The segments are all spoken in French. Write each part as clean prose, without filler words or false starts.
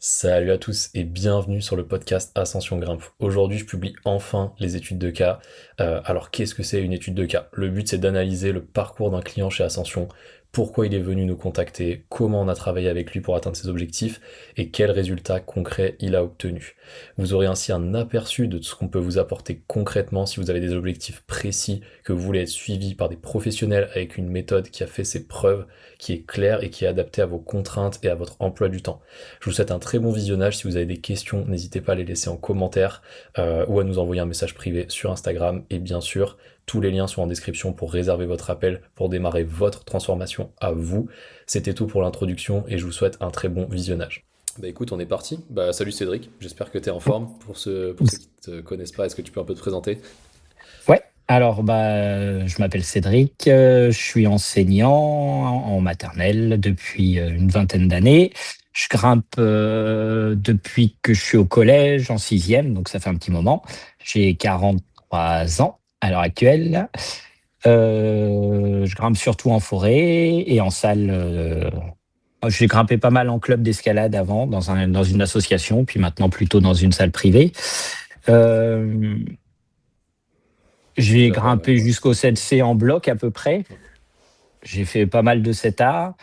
Salut à tous et bienvenue sur le podcast Ascension Grimpe. Aujourd'hui, je publie enfin les études de cas. Alors, qu'est-ce que c'est une étude de cas? Le but, c'est d'analyser le parcours d'un client chez Ascension, pourquoi il est venu nous contacter, comment on a travaillé avec lui pour atteindre ses objectifs et quels résultats concrets il a obtenus. Vous aurez ainsi un aperçu de ce qu'on peut vous apporter concrètement si vous avez des objectifs précis, que vous voulez être suivi par des professionnels avec une méthode qui a fait ses preuves, qui est claire et qui est adaptée à vos contraintes et à votre emploi du temps. Je vous souhaite un très bon visionnage. Si vous avez des questions, n'hésitez pas à les laisser en commentaire ou à nous envoyer un message privé sur Instagram. Et bien sûr, tous les liens sont en description pour réserver votre appel, pour démarrer votre transformation à vous. C'était tout pour l'introduction et je vous souhaite un très bon visionnage. Bah écoute, on est parti. Bah salut Cédric, j'espère que tu es en forme. Pour ceux qui ne te connaissent pas, est-ce que tu peux un peu te présenter? Ouais, alors je m'appelle Cédric, je suis enseignant en maternelle depuis une vingtaine d'années. Je grimpe depuis que je suis au collège en sixième, donc ça fait un petit moment. J'ai 43 ans à l'heure actuelle. Je grimpe surtout en forêt et en salle. J'ai grimpé pas mal en club d'escalade avant, dans une association, puis maintenant plutôt dans une salle privée. Euh, C'est j'ai déjà pas mal, grimpé ouais. jusqu'au 7C en bloc à peu près. J'ai fait pas mal de 7A.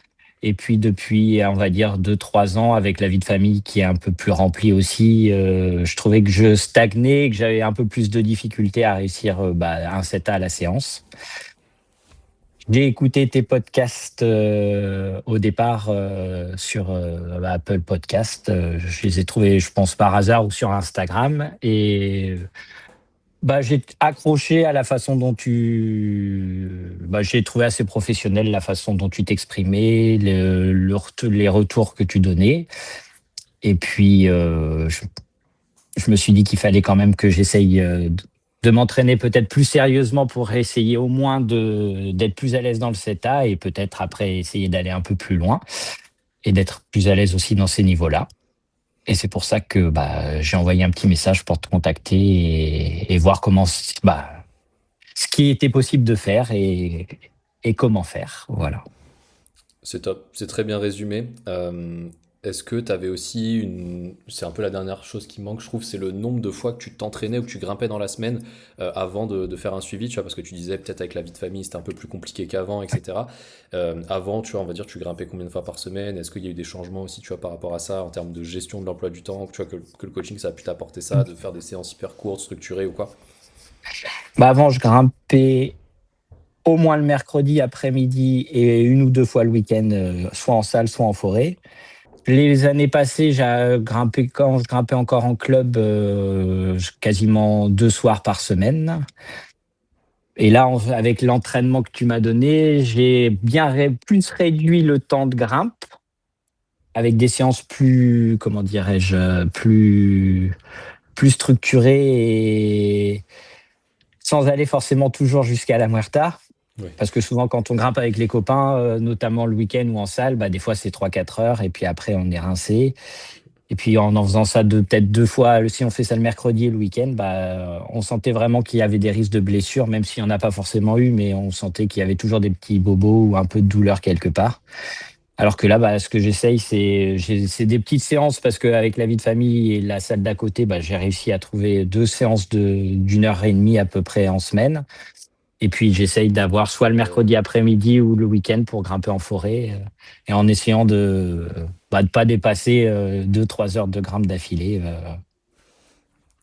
Et puis depuis, on va dire, 2, 3 ans, avec la vie de famille qui est un peu plus remplie aussi, je trouvais que je stagnais, que j'avais un peu plus de difficultés à réussir un 7A à la séance. J'ai écouté tes podcasts au départ sur Apple Podcast. Je les ai trouvés, je pense, par hasard ou sur Instagram. Et j'ai accroché à la façon dont j'ai trouvé assez professionnel la façon dont tu t'exprimais, les retours que tu donnais. Et puis, je me suis dit qu'il fallait quand même que j'essaye de m'entraîner peut-être plus sérieusement pour essayer au moins d'être plus à l'aise dans le 7A et peut-être après essayer d'aller un peu plus loin et d'être plus à l'aise aussi dans ces niveaux-là. Et c'est pour ça que j'ai envoyé un petit message pour te contacter et voir ce qui était possible de faire et comment faire. Voilà. C'est top, c'est très bien résumé. Est-ce que tu avais aussi une... C'est un peu la dernière chose qui manque, je trouve, c'est le nombre de fois que tu t'entraînais ou que tu grimpais dans la semaine avant de faire un suivi, tu vois, parce que tu disais peut-être avec la vie de famille c'était un peu plus compliqué qu'avant, etc. Avant, tu vois, on va dire, tu grimpais combien de fois par semaine? Est-ce qu'il y a eu des changements aussi, tu vois, par rapport à ça, en termes de gestion de l'emploi du temps, tu vois, que le coaching ça a pu t'apporter ça, de faire des séances hyper courtes, structurées ou quoi? Avant, je grimpais au moins le mercredi après-midi et 1 ou 2 fois le week-end, soit en salle, soit en forêt. Les années passées, j'ai grimpé quand je grimpais encore en club, quasiment 2 soirs par semaine. Et là, avec l'entraînement que tu m'as donné, j'ai plus réduit le temps de grimpe avec des séances plus, comment dirais-je, plus structurées et sans aller forcément toujours jusqu'à la muerta. Oui. Parce que souvent, quand on grimpe avec les copains, notamment le week-end ou en salle, des fois c'est 3, 4 heures et puis après on est rincé. Et puis en faisant ça peut-être 2 fois, si on fait ça le mercredi et le week-end, on sentait vraiment qu'il y avait des risques de blessures, même s'il n'y en a pas forcément eu, mais on sentait qu'il y avait toujours des petits bobos ou un peu de douleur quelque part. Alors que là, ce que j'essaye, c'est des petites séances parce qu'avec la vie de famille et la salle d'à côté, j'ai réussi à trouver 2 séances d'1 heure et demie à peu près en semaine. Et puis j'essaye d'avoir soit le Ouais. mercredi après-midi ou le week-end pour grimper en forêt et en essayant de pas dépasser 2, 3 heures de grimpe d'affilée.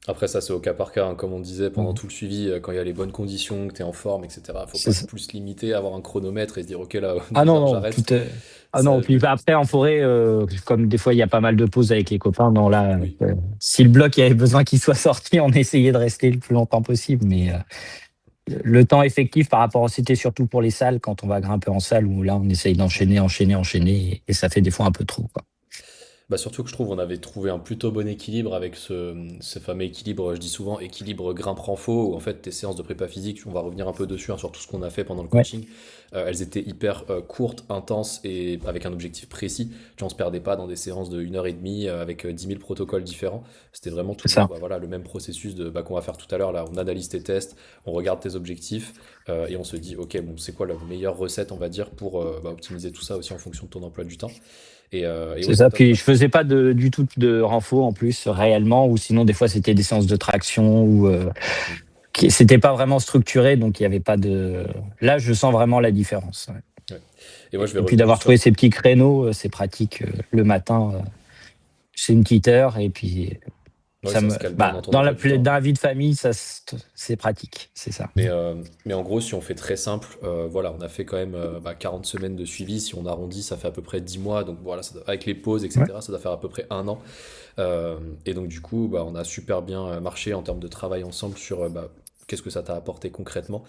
Après ça c'est au cas par cas, hein, comme on disait pendant Mhm. tout le suivi, quand il y a les bonnes conditions, que tu es en forme, etc. Faut C'est pas ça. non plus se limiter, avoir un chronomètre et se dire ok là, Ah non, 2 heures non, j'arrête. ah non, Ça, puis après en forêt, comme des fois il y a pas mal de pauses avec les copains, non là, oui. si le bloc il y avait besoin qu'il soit sorti, on essayait de rester le plus longtemps possible, mais le temps effectif par rapport, c'était surtout pour les salles, quand on va grimper en salle, où là on essaye d'enchaîner, enchaîner, enchaîner, et ça fait des fois un peu trop, quoi. Bah surtout que je trouve on avait trouvé un plutôt bon équilibre avec ce fameux équilibre, je dis souvent équilibre grimpe-renfo, où en fait tes séances de prépa physique, on va revenir un peu dessus, hein, sur tout ce qu'on a fait pendant le Ouais, coaching, elles étaient hyper courtes, intenses et avec un objectif précis. Tu vois, on se perdait pas dans des séances de 1 heure et demie avec 10 000 protocoles différents. C'était vraiment c'est toujours ça. bah, voilà, le même processus qu'on va faire tout à l'heure. Là, on analyse tes tests, on regarde tes objectifs et on se dit ok bon c'est quoi la meilleure recette on va dire pour optimiser tout ça aussi en fonction de ton emploi du temps. Et ouais, C'est c'est ça. top. Puis je faisais pas du tout de renfo en plus réellement, ou sinon des fois c'était des séances de traction ou Mm. c'était pas vraiment structuré, donc il y avait pas de. Là, je sens vraiment la différence. Ouais. Ouais. Et moi, je vais Et puis revenir d'avoir trouvé sur. ces petits créneaux, c'est pratique le matin. C'est une petite heure et puis Ouais, ça se cale bien dans ton dans emploi du temps. dans la vie de famille, c'est pratique, c'est ça. Mais en gros, si on fait très simple, voilà, on a fait quand même 40 semaines de suivi. Si on arrondit, ça fait à peu près 10 mois. Donc voilà, avec les pauses, Ouais. etc., ça doit faire à peu près un an. Et donc du coup, on a super bien marché en termes de travail ensemble sur qu'est-ce que ça t'a apporté concrètement.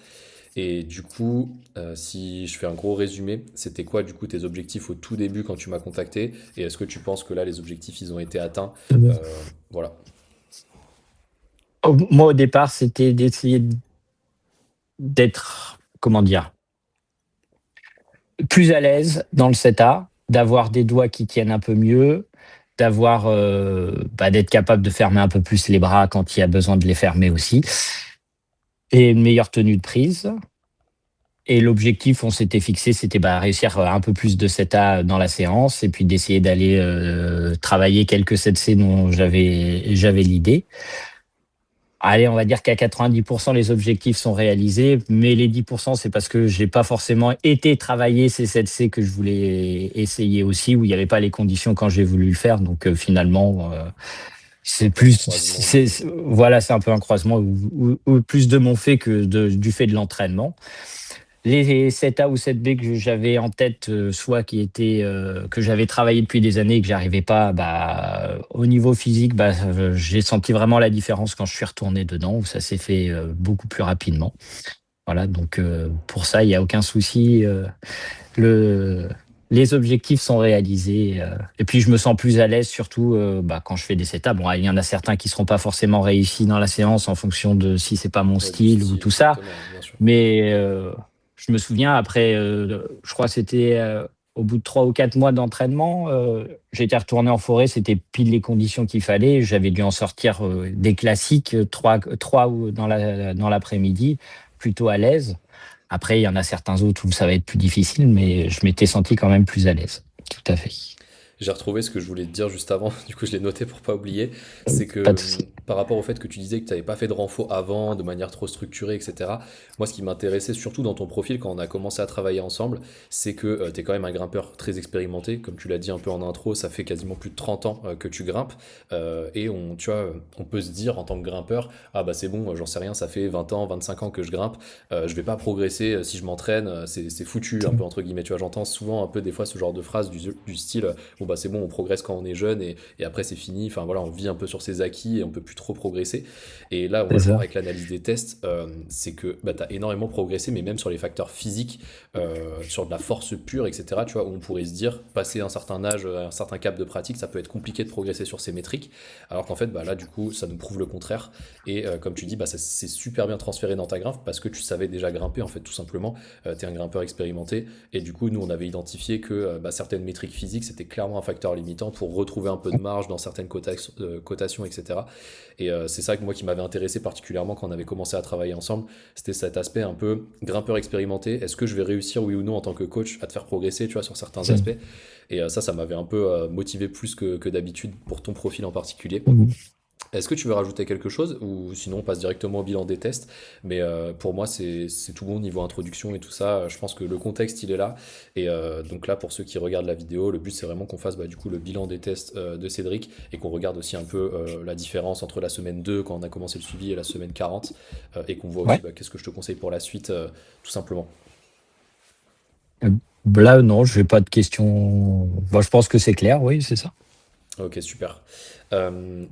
Et du coup, si je fais un gros résumé, c'était quoi du coup tes objectifs au tout début quand tu m'as contacté? Et est-ce que tu penses que là, les objectifs, ils ont été atteints? Voilà. Moi, au départ, c'était d'essayer d'être, comment dire, plus à l'aise dans le seta, d'avoir des doigts qui tiennent un peu mieux, d'être capable de fermer un peu plus les bras quand il y a besoin de les fermer aussi, et une meilleure tenue de prise. Et l'objectif, on s'était fixé, c'était réussir un peu plus de seta dans la séance et puis d'essayer d'aller travailler quelques 7C dont j'avais l'idée. Allez, on va dire qu'à 90%, les objectifs sont réalisés, mais les 10%, c'est parce que j'ai pas forcément été travailler ces 7C que je voulais essayer aussi, où il n'y avait pas les conditions quand j'ai voulu le faire. Donc finalement, c'est Un peu un plus, croisement du coup. voilà, c'est un peu un croisement, ou plus de mon fait que du fait de l'entraînement. Les 7A ou 7B que j'avais en tête, soit qui étaient que j'avais travaillé depuis des années et que j'arrivais pas, au niveau physique, j'ai senti vraiment la différence quand je suis retourné dedans, où ça s'est fait beaucoup plus rapidement. Voilà, donc pour ça, il n'y a aucun souci. Le, les objectifs sont réalisés. Et puis, je me sens plus à l'aise, surtout quand je fais des setups. Bon, il y en a certains qui seront pas forcément réussis dans la séance en fonction de si c'est pas mon Ouais, du style ou style, tout ça. exactement, bien sûr. Mais je me souviens, après, je crois que c'était au bout de 3 ou 4 mois d'entraînement, j'étais retourné en forêt, c'était pile les conditions qu'il fallait. J'avais dû en sortir des classiques, dans l'après-midi, plutôt à l'aise. Après, il y en a certains autres où ça va être plus difficile, mais je m'étais senti quand même plus à l'aise. Tout à fait. J'ai retrouvé ce que je voulais te dire juste avant, du coup je l'ai noté pour pas oublier, c'est Pas que de souci. par rapport au fait que tu disais que tu n'avais pas fait de renfo avant, de manière trop structurée, etc. Moi ce qui m'intéressait surtout dans ton profil quand on a commencé à travailler ensemble, c'est que tu es quand même un grimpeur très expérimenté, comme tu l'as dit un peu en intro, ça fait quasiment plus de 30 ans que tu grimpes, et tu vois, on peut se dire en tant que grimpeur, ah bah c'est bon, j'en sais rien, ça fait 20 ans, 25 ans que je grimpe, je vais pas progresser si je m'entraîne, c'est foutu un peu entre guillemets, tu vois, j'entends souvent un peu des fois ce genre de phrase du style bon bah c'est bon, on progresse quand on est jeune et après c'est fini. Enfin voilà, on vit un peu sur ses acquis et on peut plus trop progresser. Et là, on C'est va le voir ça. avec l'analyse des tests, c'est que tu as énormément progressé, mais même sur les facteurs physiques, sur de la force pure, etc. Tu vois, où on pourrait se dire, passer un certain âge, un certain cap de pratique, ça peut être compliqué de progresser sur ces métriques. Alors qu'en fait, là, du coup, ça nous prouve le contraire. Et comme tu dis, ça c'est super bien transféré dans ta grimpe parce que tu savais déjà grimper, en fait, tout simplement. Tu es un grimpeur expérimenté. Et du coup, nous, on avait identifié que certaines métriques physiques, c'était clairement un facteur limitant pour retrouver un peu de marge dans certaines cotations, etc. Et c'est ça que moi qui m'avait intéressé particulièrement quand on avait commencé à travailler ensemble, c'était cet aspect un peu grimpeur expérimenté. Est-ce que je vais réussir, oui ou non, en tant que coach, à te faire progresser, tu vois, sur certains aspects. Et ça m'avait un peu motivé plus que d'habitude pour ton profil en particulier. Est-ce que tu veux rajouter quelque chose ou sinon on passe directement au bilan des tests? Mais pour moi c'est tout bon niveau introduction et tout ça. Je pense que le contexte il est là. Et donc là pour ceux qui regardent la vidéo, le but c'est vraiment qu'on fasse du coup le bilan des tests de Cédric et qu'on regarde aussi un peu la différence entre la semaine 2 quand on a commencé le suivi et la semaine 40 et qu'on voit aussi Ouais. qu'est-ce que je te conseille pour la suite tout simplement. Là, non, je n'ai pas de questions. Je pense que c'est clair, oui, c'est ça. Ok, super.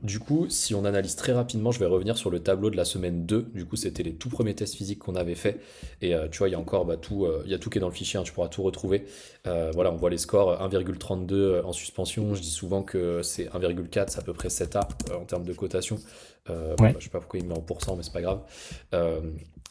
Du coup, si on analyse très rapidement, je vais revenir sur le tableau de la semaine 2. Du coup, c'était les tout premiers tests physiques qu'on avait fait. Et tu vois, il y a encore tout, il y a tout qui est dans le fichier, hein, tu pourras tout retrouver. Voilà, on voit les scores 1,32 en suspension. Je dis souvent que c'est 1,4, c'est à peu près 7A en termes de cotation. Ouais. Je sais pas pourquoi il met en pourcent, mais c'est pas grave. Euh,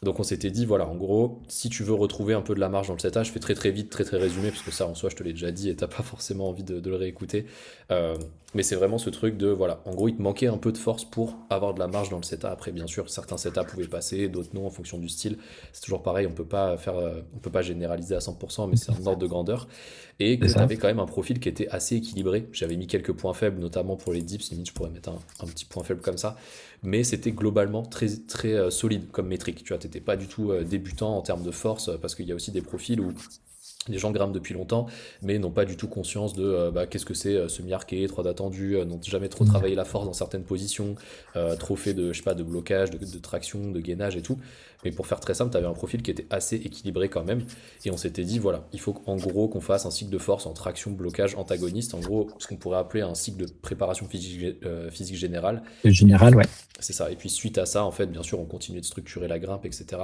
donc on s'était dit, voilà, en gros, si tu veux retrouver un peu de la marge dans le 7A, je fais très très vite, très très résumé, parce que ça en soi, je te l'ai déjà dit et t'as pas forcément envie de le réécouter. Euh, Mais c'est vraiment ce truc de, voilà, en gros, il te manquait un peu de force pour avoir de la marge dans le setup. Après, bien sûr, certains setups pouvaient passer, d'autres non, en fonction du style. C'est toujours pareil, on peut pas généraliser à 100%, mais c'est un ordre de grandeur. Et C'est que tu ça. avais quand même un profil qui était assez équilibré. J'avais mis quelques points faibles, notamment pour les dips. Limite, je pourrais mettre un petit point faible comme ça. Mais c'était globalement très, très solide comme métrique. Tu vois, t'étais pas du tout débutant en termes de force, parce qu'il y a aussi des profils où les gens grimpent depuis longtemps, mais n'ont pas du tout conscience de qu'est-ce que c'est semi-arqué, trop d'attendu, n'ont jamais trop travaillé la force dans certaines positions, trop fait de, je sais pas, de blocage, de traction, de gainage et tout. Mais pour faire très simple, tu avais un profil qui était assez équilibré quand même. Et on s'était dit, voilà, il faut en gros qu'on fasse un cycle de force en traction, blocage, antagoniste. En gros, ce qu'on pourrait appeler un cycle de préparation physique générale. Le Et général, puis, ouais. c'est ça. Et puis suite à ça, en fait, bien sûr, on continuait de structurer la grimpe, etc.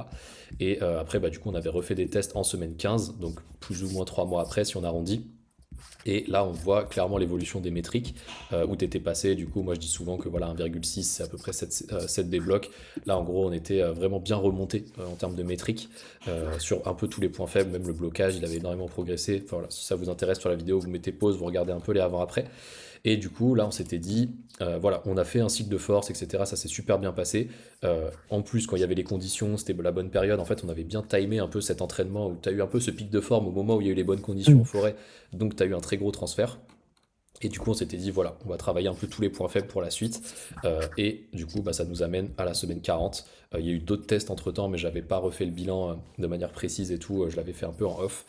Et après, bah, du coup, on avait refait des tests en semaine 15, donc plus ou moins 3 mois après, si on arrondit. Et là, on voit clairement l'évolution des métriques, où tu étais passé. Du coup, moi, je dis souvent que voilà, 1,6, c'est à peu près 7 B blocs. Là, en gros, on était vraiment bien remonté en termes de métriques, sur un peu tous les points faibles, même le blocage, il avait énormément progressé. Enfin, voilà, si ça vous intéresse sur la vidéo, vous mettez pause, vous regardez un peu les avant-après. Et du coup, là, on s'était dit, voilà, on a fait un cycle de force, etc. Ça s'est super bien passé. En plus, quand il y avait les conditions, c'était la bonne période. En fait, on avait bien timé un peu cet entraînement où tu as eu un peu ce pic de forme au moment où il y a eu les bonnes conditions en Mm. forêt. Donc, tu as eu un très gros transfert. Et du coup, on s'était dit, voilà, on va travailler un peu tous les points faibles pour la suite. Et du coup, bah, ça nous amène à la semaine 40. Il y a eu d'autres tests entre-temps, mais j'avais pas refait le bilan de manière précise et tout. Je l'avais fait un peu en off.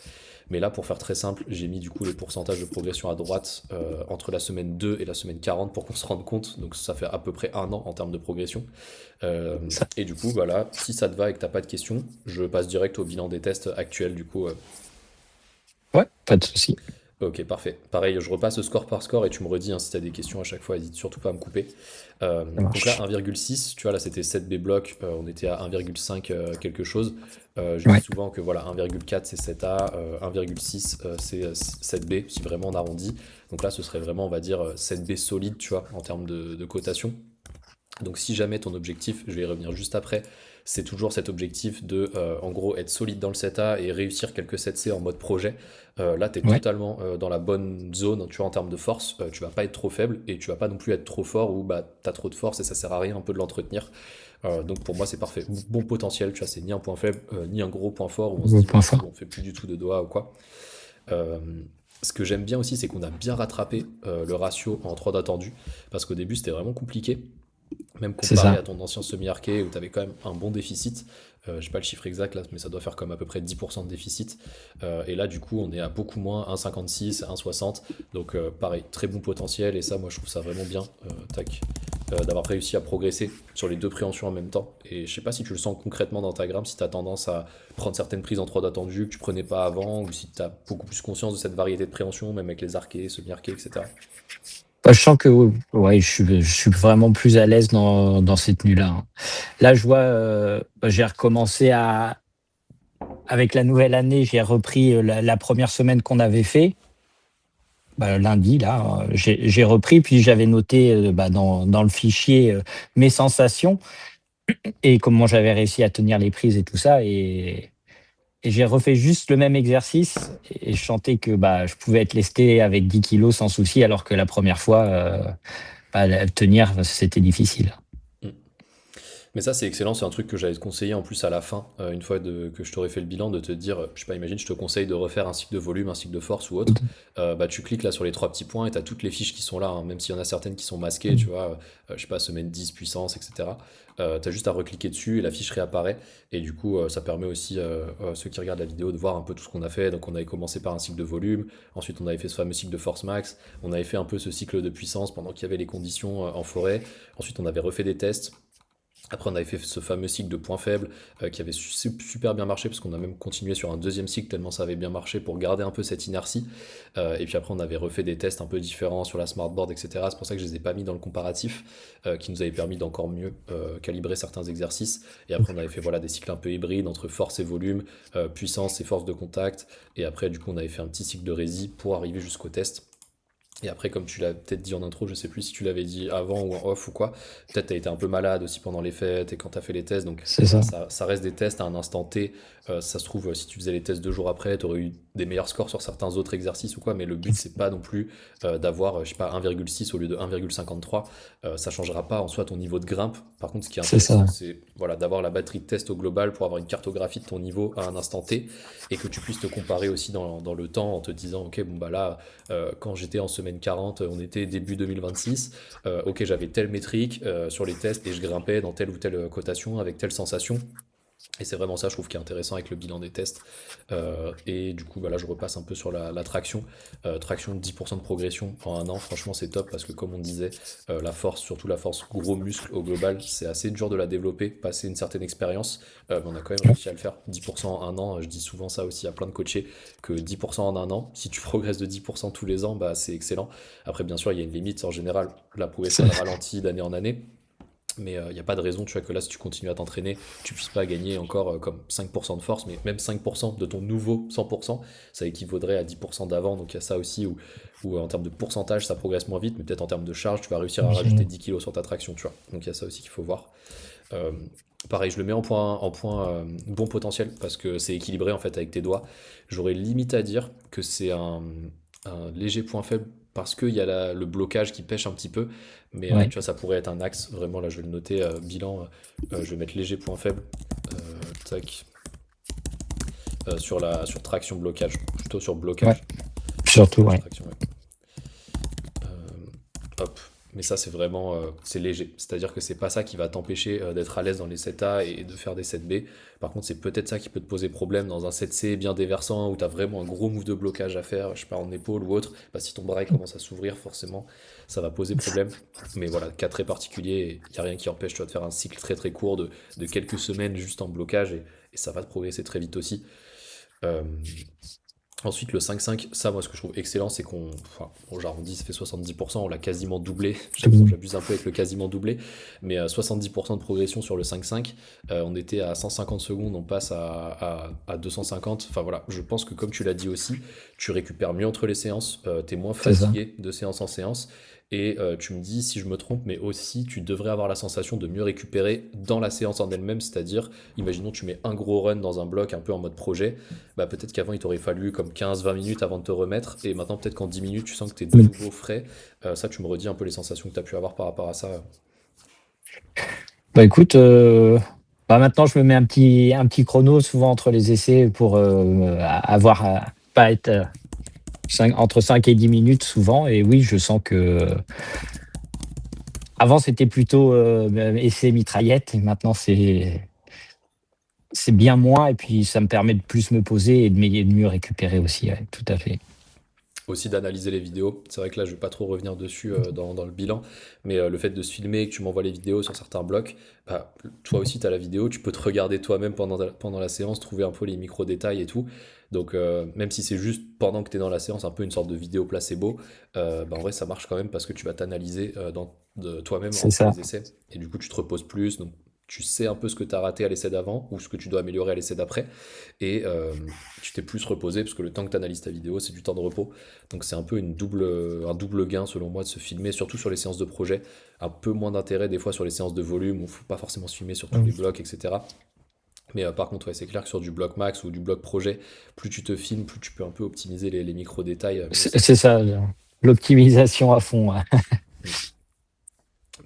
Mais là, pour faire très simple, j'ai mis du coup les pourcentages de progression à droite entre la semaine 2 et la semaine 40 pour qu'on se rende compte. Donc ça fait à peu près un an en termes de progression. Euh, Ça- et du coup, bah là, si ça te va et que t'as pas de questions, je passe direct au bilan des tests actuels. Du coup, Ouais, pas de souci. ok, parfait. Pareil, je repasse score par score et tu me redis hein, si tu as des questions à chaque fois, n'hésite surtout pas à me couper. Ça Donc là, marche. 1,6, tu vois, là c'était 7 B blocs, on était à 1,5 quelque chose. Je dis Ouais. souvent que voilà, 1,4 c'est 7A, 1,6 c'est 7B, si vraiment on arrondit. Donc là, ce serait vraiment, on va dire, 7B solide, tu vois, en termes de cotation. Donc si jamais ton objectif, je vais y revenir juste après, c'est toujours cet objectif de, en gros, être solide dans le 7A et réussir quelques 7C en mode projet, là, tu es Ouais. totalement dans la bonne zone, tu vois, en termes de force. Tu vas pas être trop faible et tu vas pas non plus être trop fort ou bah, tu as trop de force et ça sert à rien un peu de l'entretenir. Donc pour moi, c'est parfait. Bon potentiel, tu vois, c'est ni un point faible, ni un gros point fort où on se Au dit, point vas-y, fort. on fait plus du tout de doigts ou quoi. Euh, Ce que j'aime bien aussi, c'est qu'on a bien rattrapé le ratio en 3 d'attendus parce qu'au début, c'était vraiment compliqué. Même C'est comparé ça. à ton ancien semi-arqué où tu avais quand même un bon déficit, j'ai pas le chiffre exact là, mais ça doit faire comme à peu près 10% de déficit. Et là, du coup, on est à beaucoup moins, 1,56, 1,60. Donc, pareil, très bon potentiel. Et ça, moi, je trouve ça vraiment bien, d'avoir réussi à progresser sur les deux préhensions en même temps. Et je sais pas si tu le sens concrètement dans ta grimpe, si tu as tendance à prendre certaines prises en 3 d'attendu que tu prenais pas avant, ou si tu as beaucoup plus conscience de cette variété de préhension, même avec les arqués, semi-arqués, etc. Bah, je sens que ouais, je suis vraiment plus à l'aise dans ces tenues-là, hein. Là, je vois, j'ai recommencé avec la nouvelle année, j'ai repris la première semaine qu'on avait fait. Bah, lundi, là, j'ai repris, puis j'avais noté bah, dans le fichier mes sensations et comment j'avais réussi à tenir les prises et tout ça. Et j'ai refait juste le même exercice et je sentais que bah, je pouvais être lesté avec 10 kilos sans souci, alors que la première fois, bah, tenir, c'était difficile. Mm. Mais ça, c'est excellent. C'est un truc que j'allais te conseiller en plus à la fin, une fois que je t'aurais fait le bilan, de te dire, je sais pas, imagine, je te conseille de refaire un cycle de volume, un cycle de force ou autre. Bah, tu cliques là sur les trois petits points et tu as toutes les fiches qui sont là, hein, même s'il y en a certaines qui sont masquées, tu vois, je sais pas, semaine 10 puissance, etc. Tu as juste à recliquer dessus et la fiche réapparaît. Et du coup, ça permet aussi, ceux qui regardent la vidéo, de voir un peu tout ce qu'on a fait. Donc, on avait commencé par un cycle de volume, ensuite, on avait fait ce fameux cycle de force max, on avait fait un peu ce cycle de puissance pendant qu'il y avait les conditions en forêt. Ensuite, on avait refait des tests. Après, on avait fait ce fameux cycle de points faibles qui avait super bien marché parce qu'on a même continué sur un deuxième cycle tellement ça avait bien marché pour garder un peu cette inertie. Et puis après, on avait refait des tests un peu différents sur la smartboard, etc. C'est pour ça que je les ai pas mis dans le comparatif qui nous avait permis d'encore mieux calibrer certains exercices. Et après, on avait fait voilà, des cycles un peu hybrides entre force et volume, puissance et force de contact. Et après, du coup, on avait fait un petit cycle de rési pour arriver jusqu'au test. Et après, comme tu l'as peut-être dit en intro, je sais plus si tu l'avais dit avant ou en off ou quoi, peut-être tu as été un peu malade aussi pendant les fêtes et quand tu as fait les tests. Donc C'est voilà, ça. ça reste des tests à un instant T. Ça se trouve, si tu faisais les tests 2 jours après, tu aurais eu des meilleurs scores sur certains autres exercices ou quoi. Mais le but, c'est pas non plus d'avoir, je sais pas, 1,6 au lieu de 1,53. Ça changera pas en soi ton niveau de grimpe. Par contre, ce qui est C'est intéressant, ça. c'est voilà, d'avoir la batterie de test au global pour avoir une cartographie de ton niveau à un instant T et que tu puisses te comparer aussi dans le temps en te disant, ok, bon bah là. Quand j'étais en semaine 40, on était début 2026. Ok, j'avais telle métrique sur les tests et je grimpais dans telle ou telle cotation avec telle sensation. Et c'est vraiment ça, je trouve, qui est intéressant avec le bilan des tests. Et du coup, bah là, je repasse un peu sur la traction. Traction de 10% de progression en un an, franchement, c'est top parce que, comme on disait, la force, surtout la force gros muscle au global, c'est assez dur de la développer, passer une certaine expérience. Mais on a quand même réussi à le faire. 10% en un an, je dis souvent ça aussi à plein de coachés, que 10% en un an, si tu progresses de 10% tous les ans, bah, c'est excellent. Après, bien sûr, il y a une limite. En général, la progression, elle C'est ralentit d'année en année. Mais il n'y a pas de raison, tu vois, que là, si tu continues à t'entraîner, tu puisses pas gagner encore comme 5% de force, mais même 5% de ton nouveau 100%, ça équivaudrait à 10% d'avant. Donc il y a ça aussi où en termes de pourcentage, ça progresse moins vite, mais peut-être en termes de charge, tu vas réussir à rajouter 10 kilos sur ta traction, tu vois. Donc il y a ça aussi qu'il faut voir. Euh, Pareil, je le mets en point bon potentiel parce que c'est équilibré en fait avec tes doigts. J'aurais limite à dire que c'est un léger point faible parce qu'il y a le blocage qui pêche un petit peu. Mais ouais. tu vois, ça pourrait être un axe. Vraiment, là, je vais le noter. Bilan, je vais mettre léger point faible. Tac. Sur traction blocage. Plutôt sur Ouais. blocage. Surtout, Blocage ouais. traction, ouais. Hop. Mais ça, c'est vraiment c'est léger. C'est-à-dire que c'est pas ça qui va t'empêcher d'être à l'aise dans les 7A et de faire des 7B. Par contre, c'est peut-être ça qui peut te poser problème dans un 7C bien déversant où tu as vraiment un gros move de blocage à faire, je sais pas, en épaule ou autre. Bah, si ton bras il commence à s'ouvrir, forcément, ça va poser problème. Mais voilà, cas très particulier, il n'y a rien qui empêche tu vois, de faire un cycle très très court de quelques semaines juste en blocage et ça va te progresser très vite aussi. Euh, Ensuite, le 5-5, ça, moi, ce que je trouve excellent, c'est qu'on, enfin, bon, j'arrondis, ça fait 70%, on l'a quasiment doublé. Bon, j'abuse un peu avec le quasiment doublé, mais 70% de progression sur le 5-5. On était à 150 secondes, on passe à 250. Enfin voilà, je pense que comme tu l'as dit aussi, tu récupères mieux entre les séances, tu es moins C'est ça. fatigué de séance en séance. Et tu me dis si je me trompe, mais aussi tu devrais avoir la sensation de mieux récupérer dans la séance en elle-même, c'est-à-dire, imaginons tu mets un gros run dans un bloc un peu en mode projet, bah peut-être qu'avant il t'aurait fallu comme 15-20 minutes avant de te remettre, et maintenant peut-être qu'en 10 minutes tu sens que t'es de Mm. nouveau frais. Ça, tu me redis un peu les sensations que tu as pu avoir par rapport à ça. Bah écoute, bah maintenant je me mets un petit chrono souvent entre les essais pour avoir pas être entre 5 et 10 minutes souvent. Et oui, je sens que avant c'était plutôt essai mitraillette et maintenant c'est bien moins et puis ça me permet de plus me poser et de mieux récupérer aussi, ouais, tout à fait. Aussi d'analyser les vidéos. C'est vrai que là, je vais pas trop revenir dessus dans le bilan, mais le fait de se filmer, que tu m'envoies les vidéos sur certains blocs, bah, toi aussi, tu as la vidéo, tu peux te regarder toi-même pendant la séance, trouver un peu les micro-détails et tout. Donc, même si c'est juste pendant que tu es dans la séance, un peu une sorte de vidéo placebo, bah, en vrai, ça marche quand même parce que tu vas t'analyser de toi-même C'est entre ça. les essais. Et du coup, tu te reposes plus. Donc, tu sais un peu ce que tu as raté à l'essai d'avant ou ce que tu dois améliorer à l'essai d'après. Et tu t'es plus reposé parce que le temps que tu analyses ta vidéo, c'est du temps de repos. Donc c'est un peu un double gain selon moi de se filmer, surtout sur les séances de projet. Un peu moins d'intérêt des fois sur les séances de volume où il ne faut pas forcément se filmer sur tous Mm. les blocs, etc. Mais par contre, ouais, c'est clair que sur du bloc max ou du bloc projet, plus tu te filmes, plus tu peux un peu optimiser les micro-détails. Mais C'est aussi, c'est ça, l'optimisation à fond, ouais.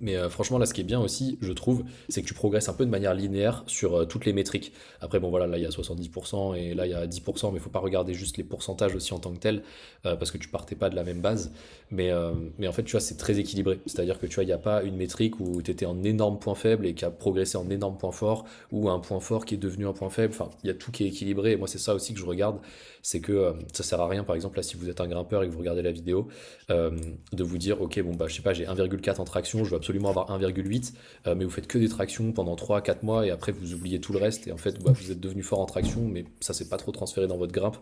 mais franchement, là, ce qui est bien aussi, je trouve, c'est que tu progresses un peu de manière linéaire sur toutes les métriques. Après, bon, voilà, là, il y a 70% et là, il y a 10%, mais il faut pas regarder juste les pourcentages aussi en tant que tel, parce que tu partais pas de la même base. Mais en fait, tu vois, c'est très équilibré. C'est-à-dire que, tu vois, il n'y a pas une métrique où tu étais en énorme point faible et qui a progressé en énorme point fort, ou un point fort qui est devenu un point faible. Enfin, il y a tout qui est équilibré. Et moi, c'est ça aussi que je regarde. C'est que ça sert à rien, par exemple, là, si vous êtes un grimpeur et que vous regardez la vidéo, de vous dire, ok, bon, bah, je sais pas, j'ai 1,4 en traction, je veux absolument avoir 1,8, mais vous faites que des tractions pendant 3 à 4 mois et après vous oubliez tout le reste et en fait bah, vous êtes devenu fort en traction, mais ça s'est pas trop transféré dans votre grimpe.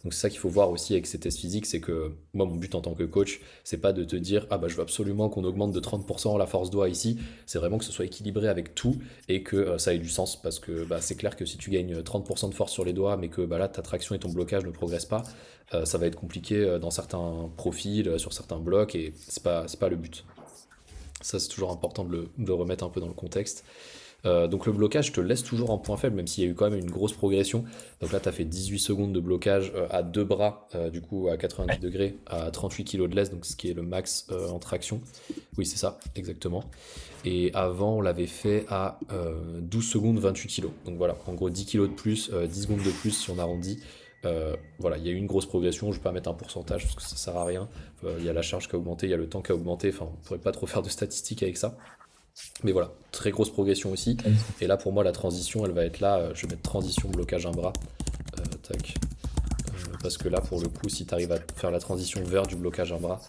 Donc c'est ça qu'il faut voir aussi avec ces tests physiques, c'est que moi mon but en tant que coach, c'est pas de te dire ah bah je veux absolument qu'on augmente de 30% la force doigt ici, c'est vraiment que ce soit équilibré avec tout et que ça ait du sens parce que bah, c'est clair que si tu gagnes 30% de force sur les doigts mais que bah, là ta traction et ton blocage ne progressent pas, ça va être compliqué dans certains profils, sur certains blocs et c'est pas le but. Ça c'est toujours important de le remettre un peu dans le contexte. Donc le blocage, je te le laisse toujours en point faible, même s'il y a eu quand même une grosse progression. Donc là, tu as fait 18 secondes de blocage à deux bras, du coup à 90 degrés, à 38 kg de laisse, donc ce qui est le max en traction. Oui, c'est ça, exactement. Et avant, on l'avait fait à 12 secondes, 28 kg. Donc voilà, en gros 10 kg de plus, 10 secondes de plus si on arrondit. Voilà, il y a eu une grosse progression, je ne vais pas mettre un pourcentage parce que ça sert à rien. Il y a la charge qui a augmenté, il y a le temps qui a augmenté, enfin on ne pourrait pas trop faire de statistiques avec ça. Mais voilà, très grosse progression aussi. Et là, pour moi, la transition, elle va être là. Je vais mettre transition, blocage, un bras. Tac. Parce que là, pour le coup, si tu arrives à faire la transition vers du blocage, un bras,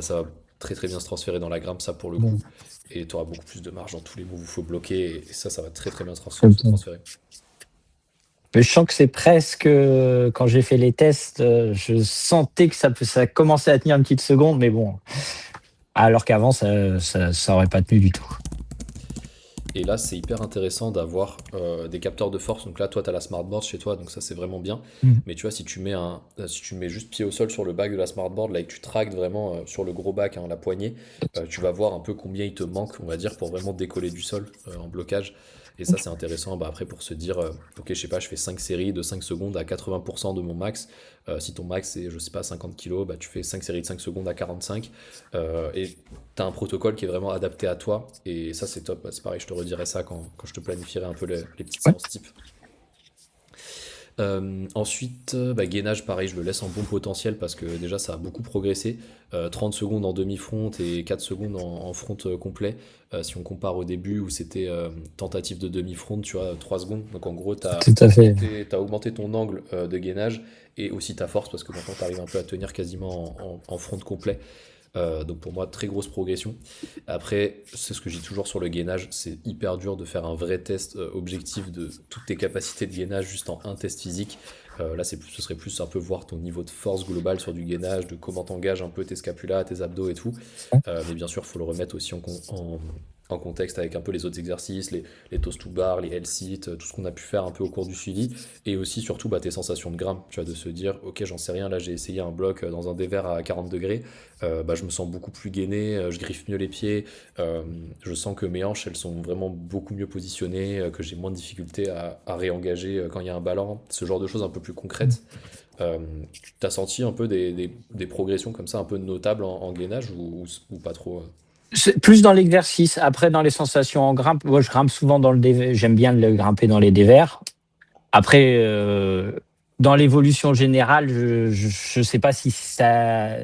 ça va très très bien se transférer dans la grimpe, ça pour le coup. Bon, Et tu auras beaucoup plus de marge dans tous les moves où il faut bloquer. Et ça va très très bien comme se ça. transférer. Mais je sens que c'est presque, quand j'ai fait les tests, je sentais que ça commençait à tenir une petite seconde, mais bon, alors qu'avant, ça aurait pas tenu du tout. Et là, c'est hyper intéressant d'avoir des capteurs de force. Donc là, toi, tu as la smartboard chez toi, donc ça, c'est vraiment bien. Mm. Mais tu vois, si tu mets juste pied au sol sur le bac de la smartboard, là, et que tu tractes vraiment sur le gros bac, hein, la poignée, tu vas voir un peu combien il te manque, on va dire, pour vraiment décoller du sol en blocage. Et ça, c'est intéressant bah, après pour se dire, ok, je sais pas, je fais 5 séries de 5 secondes à 80% de mon max. Si ton max c'est, je sais pas, 50 kilos, bah, tu fais 5 séries de 5 secondes à 45. Et tu as un protocole qui est vraiment adapté à toi. Et ça, c'est top. Bah, c'est pareil, je te redirai ça quand je te planifierai un peu les petites Ouais. séances type. Ensuite, bah, gainage, pareil, je le laisse en bon potentiel parce que déjà ça a beaucoup progressé. 30 secondes en demi-front et 4 secondes en front complet. Si on compare au début où c'était tentative de demi-front, tu vois, 3 secondes. Donc en gros, tu as Tout à fait. augmenté ton angle de gainage et aussi ta force parce que maintenant tu arrives un peu à tenir quasiment en front complet. Donc pour moi, très grosse progression. Après, c'est ce que je dis toujours sur le gainage, c'est hyper dur de faire un vrai test objectif de toutes tes capacités de gainage juste en un test physique. Là, ce serait plus un peu voir ton niveau de force globale sur du gainage, de comment t'engages un peu tes scapulas, tes abdos et tout. Mais bien sûr, il faut le remettre aussi en contexte avec un peu les autres exercices, les toast to bar, les L-sit, tout ce qu'on a pu faire un peu au cours du suivi. Et aussi, surtout, bah, tes sensations de grimpe. Tu vois, de se dire, ok, j'en sais rien, là j'ai essayé un bloc dans un dévers à 40 degrés. Bah, je me sens beaucoup plus gainé, je griffe mieux les pieds, je sens que mes hanches elles sont vraiment beaucoup mieux positionnées, que j'ai moins de difficulté à réengager quand il y a un ballon, ce genre de choses un peu plus concrètes. Tu as senti un peu des progressions comme ça un peu notables en gainage ou pas trop C'est plus dans l'exercice. Après, dans les sensations en grimpe, moi, je grimpe souvent dans le dévers. J'aime bien le grimper dans les dévers. Après, dans l'évolution générale, je sais pas si ça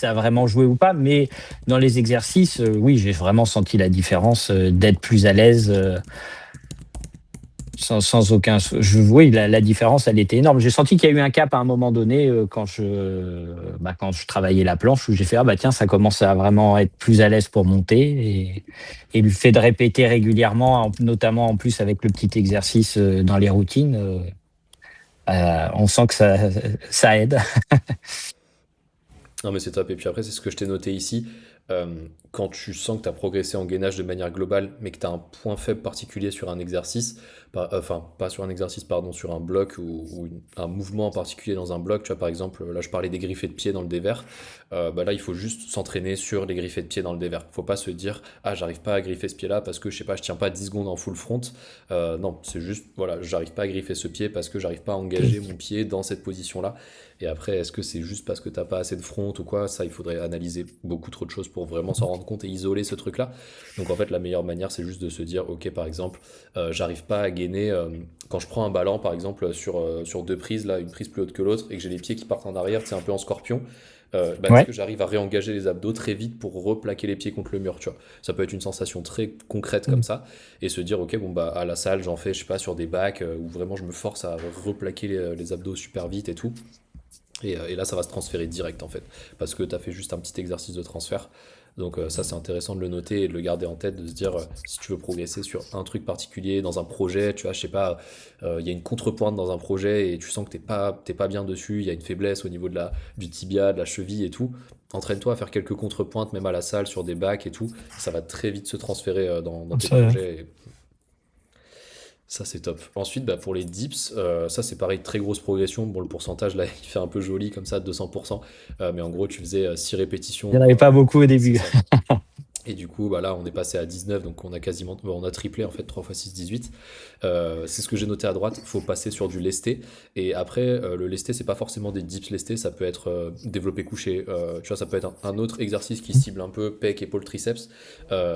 a vraiment joué ou pas, mais dans les exercices, oui, j'ai vraiment senti la différence, d'être plus à l'aise, sans aucun. Oui, la différence, elle était énorme. J'ai senti qu'il y a eu un cap à un moment donné, quand je travaillais la planche, où j'ai fait, ah bah tiens, ça commence à vraiment être plus à l'aise pour monter. Et le fait de répéter régulièrement, notamment en plus avec le petit exercice dans les routines, on sent que ça aide. Non mais c'est top. Et puis après, c'est ce que je t'ai noté ici. Quand tu sens que tu as progressé en gainage de manière globale, mais que tu as un point faible particulier sur un exercice, enfin pas sur un exercice, pardon, sur un bloc ou un mouvement en particulier dans un bloc, tu vois par exemple, là je parlais des griffés de pied dans le dévers, bah là il faut juste s'entraîner sur les griffés de pied dans le dévers. Faut pas se dire, ah j'arrive pas à griffer ce pied là parce que je sais pas, je tiens pas 10 secondes en full front. Non, c'est juste, voilà, j'arrive pas à griffer ce pied parce que j'arrive pas à engager mon pied dans cette position là. Et après, est-ce que c'est juste parce que t'as pas assez de front ou quoi? Ça, il faudrait analyser beaucoup trop de choses pour vraiment s'en rendre compte et isoler ce truc-là. Donc en fait, la meilleure manière, c'est juste de se dire, ok, par exemple, j'arrive pas à gainer quand je prends un ballon, par exemple, sur deux prises, là, une prise plus haute que l'autre, et que j'ai les pieds qui partent en arrière, c'est un peu en scorpion. Bah, est-ce Ouais. que j'arrive à réengager les abdos très vite pour replaquer les pieds contre le mur, tu vois? Ça peut être une sensation très concrète comme ça, et se dire, ok, bon, bah, à la salle, j'en fais, je sais pas, sur des bacs, où vraiment je me force à replaquer les abdos super vite et tout. Et là, ça va se transférer direct en fait, parce que tu as fait juste un petit exercice de transfert. Donc ça, c'est intéressant de le noter et de le garder en tête, de se dire, si tu veux progresser sur un truc particulier dans un projet, tu vois, je sais pas, il y a une contrepointe dans un projet et tu sens que t'es pas bien dessus, il y a une faiblesse au niveau du tibia, de la cheville et tout. Entraîne-toi à faire quelques contrepointes, même à la salle, sur des bacs et tout. Ça va très vite se transférer dans tes Ça, projets. Ça, c'est top. Ensuite, bah, pour les dips, ça, c'est pareil, très grosse progression. Bon, le pourcentage, là, il fait un peu joli, comme ça, 200%. Mais en gros, tu faisais 6 il n'y répétitions. en avait pas beaucoup au C'est début. ça. Et du coup, bah là, on est passé à 19, donc on a quasiment, on a triplé en fait, 3 fois 6, 18. C'est ce que j'ai noté à droite, faut passer sur du lesté. Et après, le lesté, c'est pas forcément des dips lestés, ça peut être développé couché. Tu vois, ça peut être un autre exercice qui cible un peu pec, épaule, triceps,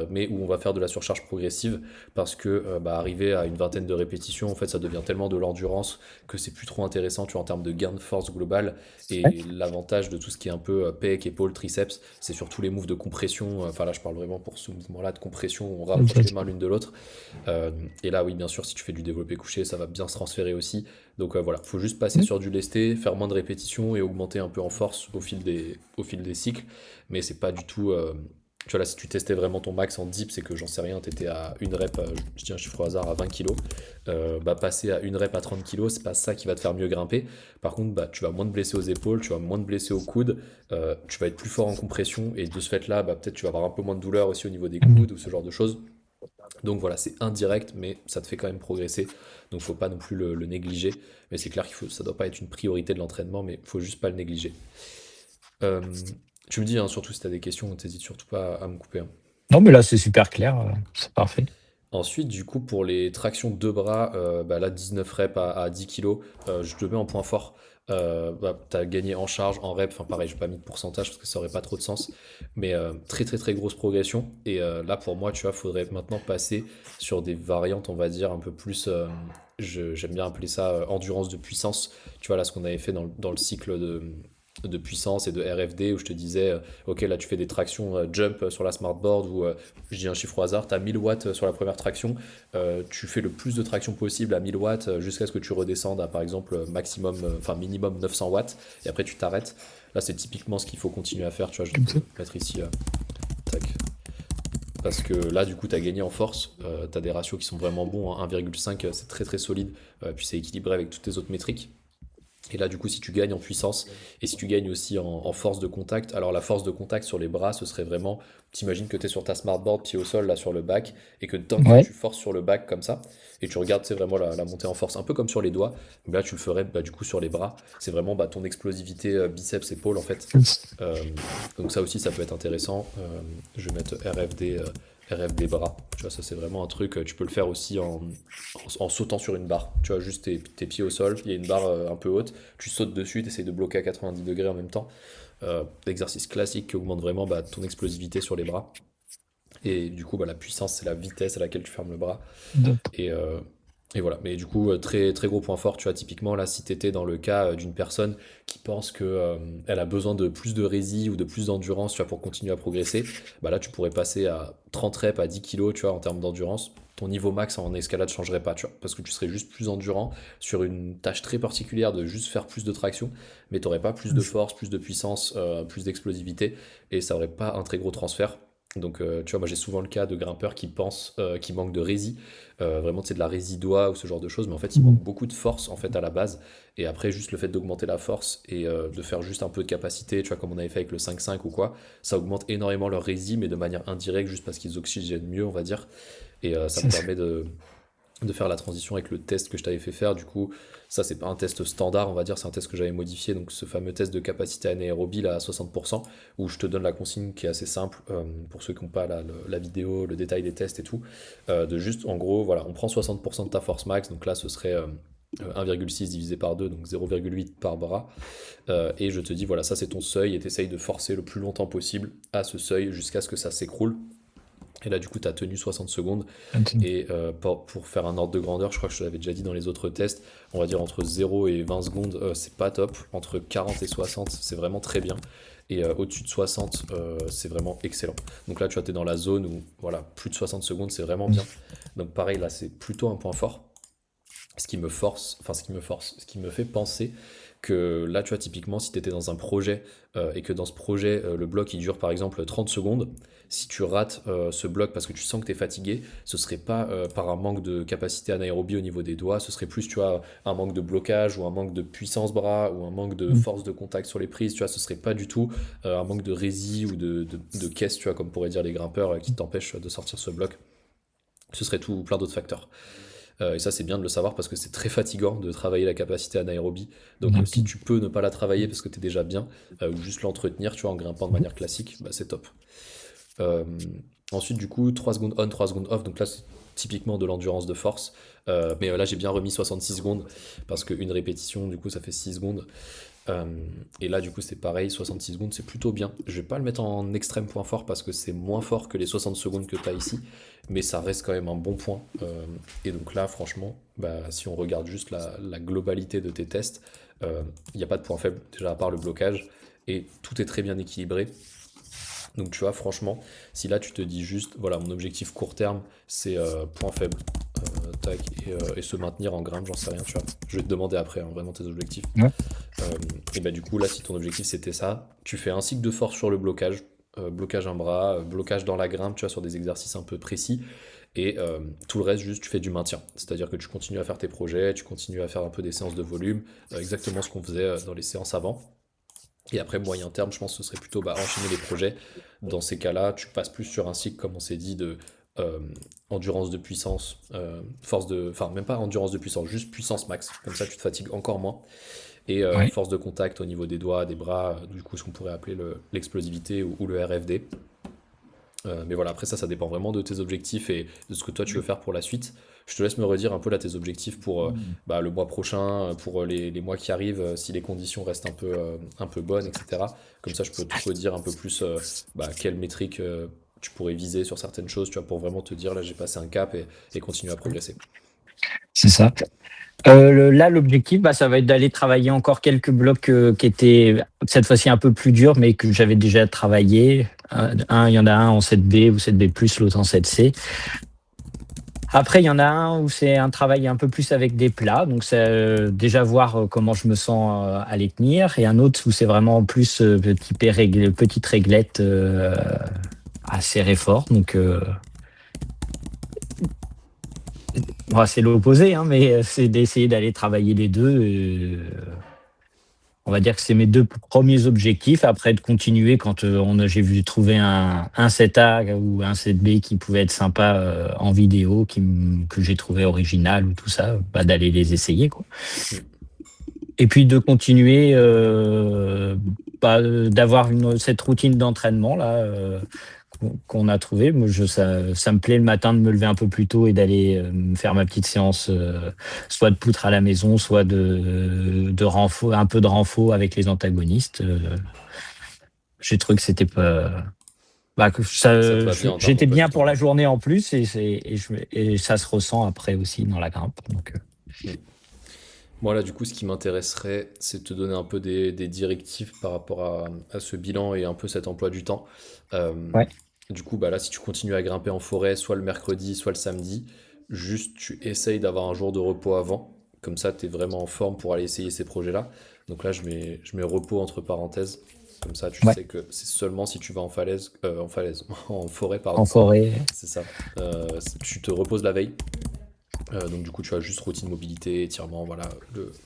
mais où on va faire de la surcharge progressive parce que bah, arriver à une vingtaine de répétitions, en fait, ça devient tellement de l'endurance que c'est plus trop intéressant, tu vois, en termes de gain de force globale. Ouais. Et l'avantage de tout ce qui est un peu pec, épaule, triceps, c'est surtout les moves de compression. Enfin là, je parle vraiment pour ce mouvement-là de compression, où on rapproche les mains l'une de l'autre. Euh, et là, oui, bien sûr, si tu fais du développé couché, ça va bien se transférer aussi. Donc voilà, faut juste passer sur du lesté, faire moins de répétitions et augmenter un peu en force au fil des cycles. Mais c'est pas du tout. Tu vois, là, si tu testais vraiment ton max en dip, c'est que j'en sais rien, t'étais à une rep, je dis un chiffre au hasard, à 20 kilos. Bah, passer à une rep à 30 kilos, c'est pas ça qui va te faire mieux grimper. Par contre, bah, tu vas moins te blesser aux épaules, tu vas moins te blesser aux coudes, tu vas être plus fort en compression et de ce fait-là, bah, peut-être tu vas avoir un peu moins de douleur aussi au niveau des coudes ou ce genre de choses. Donc voilà, c'est indirect, mais ça te fait quand même progresser. Donc faut pas non plus le négliger. Mais c'est clair ça doit pas être une priorité de l'entraînement, mais faut juste pas le négliger. Euh, Tu me dis, hein, surtout si tu as des questions, t'hésites surtout pas à me couper, hein. Non, mais là, c'est super clair. C'est parfait. Ensuite, du coup, pour les tractions de bras, bah là, 19 reps à 10 kilos, je te mets en point fort. Bah, tu as gagné en charge, en reps, enfin pareil, j'ai pas mis de pourcentage parce que ça aurait pas trop de sens, mais très très très grosse progression. Et là, pour moi, tu vois, faudrait maintenant passer sur des variantes, on va dire, un peu plus, j'aime bien appeler ça endurance de puissance. Tu vois, là, ce qu'on avait fait dans le cycle de puissance et de RFD où je te disais, ok, là tu fais des tractions jump sur la smartboard ou je dis un chiffre au hasard, tu as 1000 watts sur la première traction, tu fais le plus de traction possible à 1000 watts jusqu'à ce que tu redescendes à par exemple maximum, enfin minimum 900 watts et après tu t'arrêtes. Là, c'est typiquement ce qu'il faut continuer à faire. Tu vois, je vais te mettre ici, tac. Parce que là, du coup, tu as gagné en force, tu as des ratios qui sont vraiment bons, hein. 1,5, c'est très très solide, puis c'est équilibré avec toutes tes autres métriques. Et là, du coup, si tu gagnes en puissance et si tu gagnes aussi en force de contact, alors la force de contact sur les bras, ce serait vraiment, t'imagines que tu es sur ta smartboard, pied au sol, là sur le bac, et que d'un coup, Ouais. tu forces sur le bac comme ça, et tu regardes, c'est vraiment la montée en force, un peu comme sur les doigts, mais là, tu le ferais bah, du coup sur les bras. C'est vraiment bah, ton explosivité biceps, épaule, en fait. Euh, donc ça aussi, ça peut être intéressant. Je vais mettre RFD bras. Tu vois, ça c'est vraiment un truc, tu peux le faire aussi en sautant sur une barre. Tu vois, juste tes pieds au sol, il y a une barre un peu haute, tu sautes dessus, tu essaies de bloquer à 90 degrés en même temps. Exercice classique qui augmente vraiment bah, ton explosivité sur les bras. Et du coup, bah, la puissance, c'est la vitesse à laquelle tu fermes le bras. Et, euh, et voilà. Mais du coup, très, très gros point fort, tu vois, typiquement, là, si tu étais dans le cas d'une personne qui pense que, elle a besoin de plus de rési ou de plus d'endurance, tu vois, pour continuer à progresser, bah là, tu pourrais passer à 30 reps, à 10 kilos, tu vois, en termes d'endurance. Ton niveau max en escalade changerait pas, tu vois, parce que tu serais juste plus endurant sur une tâche très particulière de juste faire plus de traction, mais tu n'aurais pas plus de force, plus de puissance, plus d'explosivité, et ça aurait pas un très gros transfert. Donc, tu vois, moi j'ai souvent le cas de grimpeurs qui pensent qu'il manque de rési, vraiment c'est de la résidoie ou ce genre de choses, mais en fait il manque beaucoup de force en fait à la base. Et après, juste le fait d'augmenter la force et de faire juste un peu de capacité, tu vois, comme on avait fait avec le 5-5 ou quoi, ça augmente énormément leur rési, mais de manière indirecte, juste parce qu'ils oxygènent mieux, on va dire. Et ça me permet de faire la transition avec le test que je t'avais fait faire. Du coup, ça, c'est pas un test standard, on va dire, c'est un test que j'avais modifié. Donc, ce fameux test de capacité anaérobie là, à 60%, où je te donne la consigne qui est assez simple pour ceux qui n'ont pas la vidéo, le détail des tests et tout. De juste, en gros, voilà, on prend 60% de ta force max. Donc là, ce serait 1,6 divisé par 2, donc 0,8 par bras. Et je te dis, voilà, ça c'est ton seuil et tu essayes de forcer le plus longtemps possible à ce seuil jusqu'à ce que ça s'écroule. Et là, du coup, tu as tenu 60 secondes. Et pour faire un ordre de grandeur, je crois que je te l'avais déjà dit dans les autres tests, on va dire entre 0 et 20 secondes, c'est pas top. Entre 40 et 60, c'est vraiment très bien. Et au-dessus de 60, c'est vraiment excellent. Donc là, tu vois, tu es dans la zone où, voilà, plus de 60 secondes, c'est vraiment bien. Donc pareil, là, c'est plutôt un point fort. Ce qui me fait penser que là, tu vois, typiquement, si tu étais dans un projet et que dans ce projet, le bloc il dure par exemple 30 secondes, si tu rates ce bloc parce que tu sens que tu es fatigué, ce serait pas par un manque de capacité anaérobie au niveau des doigts, ce serait plus, tu vois, un manque de blocage ou un manque de puissance bras ou un manque de force de contact sur les prises, tu vois, ce serait pas du tout un manque de rési ou de caisse, tu vois, comme pourraient dire les grimpeurs qui t'empêchent de sortir ce bloc. Ce serait tout plein d'autres facteurs. Et ça, c'est bien de le savoir parce que c'est très fatigant de travailler la capacité anaérobie. Donc, si tu peux ne pas la travailler parce que tu es déjà bien, ou juste l'entretenir, tu vois, en grimpant de manière classique, bah, c'est top. Euh, Ensuite, du coup, 3 secondes on, 3 secondes off. Donc là, c'est typiquement de l'endurance de force. Mais là, j'ai bien remis 66 secondes parce qu'une répétition, du coup, ça fait 6 secondes. Euh, et là, du coup, c'est pareil, 66 secondes, c'est plutôt bien. Je vais pas le mettre en extrême point fort parce que c'est moins fort que les 60 secondes que tu as ici, mais ça reste quand même un bon point. Et donc là, franchement, bah, si on regarde juste la globalité de tes tests, il n'y a pas de point faible, déjà à part le blocage, et tout est très bien équilibré. Donc tu vois, franchement, si là tu te dis juste, voilà, mon objectif court terme, c'est point faible, tac, et se maintenir en grimpe, j'en sais rien, tu vois. Je vais te demander après, hein, vraiment tes objectifs. Ouais. Et bah du coup, là, si ton objectif c'était ça, tu fais un cycle de force sur le blocage, blocage un bras, blocage dans la grimpe, tu vois, sur des exercices un peu précis, et tout le reste, juste tu fais du maintien. C'est-à-dire que tu continues à faire tes projets, tu continues à faire un peu des séances de volume, exactement ce qu'on faisait dans les séances avant. Et après, moyen terme, je pense que ce serait plutôt bah, enchaîner les projets. Dans ces cas-là, tu passes plus sur un cycle, comme on s'est dit, de euh, endurance de puissance, force de. Enfin, même pas endurance de puissance, juste puissance max. Comme ça, tu te fatigues encore moins. Et Ouais. force de contact au niveau des doigts, des bras, du coup, ce qu'on pourrait appeler l'explosivité ou le RFD. Mais voilà, après ça, ça dépend vraiment de tes objectifs et de ce que toi tu veux faire pour la suite. Je te laisse me redire un peu là tes objectifs pour bah, le mois prochain, pour les mois qui arrivent, si les conditions restent un peu bonnes, etc. Comme ça, je peux te redire un peu plus bah, quelles métriques tu pourrais viser sur certaines choses, tu vois, pour vraiment te dire là j'ai passé un cap et continuer à progresser. C'est ça. Là, l'objectif, bah, ça va être d'aller travailler encore quelques blocs qui étaient cette fois-ci un peu plus durs, mais que j'avais déjà travaillé. Il y en a un en 7B ou 7B+, l'autre en 7C. Après, il y en a un où c'est un travail un peu plus avec des plats, donc c'est déjà voir comment je me sens à les tenir, et un autre où c'est vraiment plus petite réglette à serrer fort. Donc, bon, c'est l'opposé, hein, mais c'est d'essayer d'aller travailler les deux. On va dire que c'est mes deux premiers objectifs. Après, de continuer quand j'ai vu trouver un 7A ou un 7B qui pouvait être sympa en vidéo, que j'ai trouvé original ou tout ça, bah, d'aller les essayer, quoi. Mm. Et puis de continuer, bah, d'avoir cette routine d'entraînement là qu'on a trouvé. Moi, ça me plaît le matin de me lever un peu plus tôt et d'aller me faire ma petite séance, soit de poutre à la maison, soit de renfo, un peu de renfo avec les antagonistes. J'ai trouvé que c'était pas, bah, que Ça te va bien en termes j'étais d'emploi du bien temps, pour la ouais. journée en plus et ça se ressent après aussi dans la grimpe. Donc, Mm. Moi, là, du coup, ce qui m'intéresserait, c'est de te donner un peu des directives par rapport à ce bilan et un peu cet emploi du temps. Euh, ouais, du coup, bah là, si tu continues à grimper en forêt, soit le mercredi, soit le samedi, juste tu essayes d'avoir un jour de repos avant. Comme ça, tu es vraiment en forme pour aller essayer ces projets-là. Donc là, je mets repos entre parenthèses. Comme ça, tu ouais, sais que c'est seulement si tu vas en falaise, en forêt, en pardon. forêt. C'est ça. Tu te reposes la veille. Donc du coup, tu as juste routine mobilité, étirement, voilà,